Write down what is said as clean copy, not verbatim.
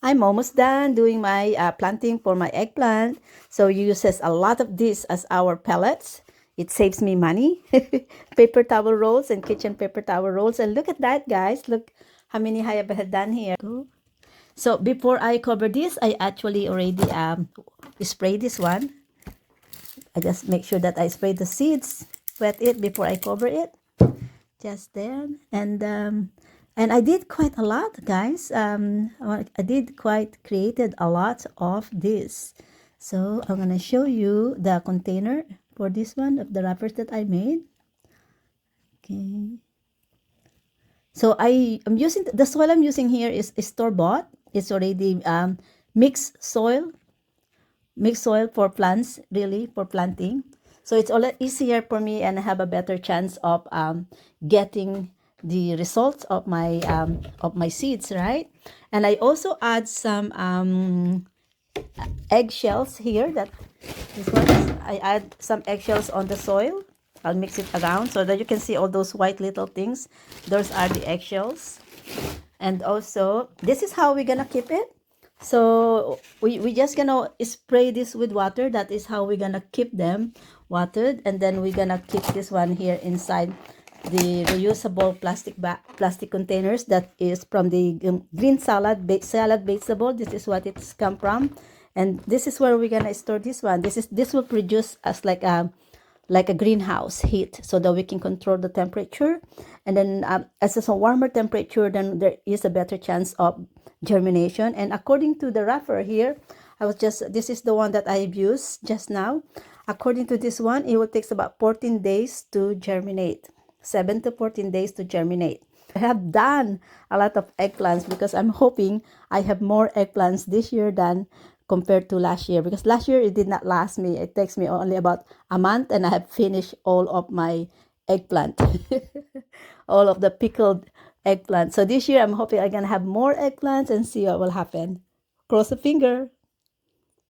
I'm almost done doing my planting for my eggplant. So uses a lot of this as our pellets. It saves me money. Paper towel rolls and kitchen paper towel rolls. And look at that, guys. Look how many I have done here. So before I cover this, I actually already spray this one. I just make sure that I spray the seeds, wet it before I cover it. Just there. And I did quite a lot, guys. I did quite created a lot of this. So I'm gonna show you the container for this one of the wrappers that I made. Okay. So I'm using the soil I'm using here is store bought. It's already mixed soil for plants, really, for planting. So it's a lot easier for me and I have a better chance of getting the results of my seeds, right? And I also add some eggshells here. That this one is, I add some eggshells on the soil. I'll mix it around so that you can see all those white little things. Those are the eggshells. And also, this is how we're gonna keep it. So we just gonna spray this with water. That is how we're gonna keep them watered. And then we're gonna keep this one here inside the reusable plastic containers that is from the green salad vegetable. This is what it's come from. And this is where we're gonna store this one. This will produce as like a greenhouse heat so that we can control the temperature. And then as it's a warmer temperature, then there is a better chance of germination. And according to the wrapper here, this is the one that I've used just now. According to this one, it will take about 14 days to germinate. 7 to 14 days to germinate. I have done a lot of eggplants because I'm hoping I have more eggplants this year than compared to last year, because last year it did not last me. It takes me only about a month and I have finished all of my eggplant. All of the pickled eggplant. So this year I'm hoping I'm gonna have more eggplants and see what will happen. Cross the finger.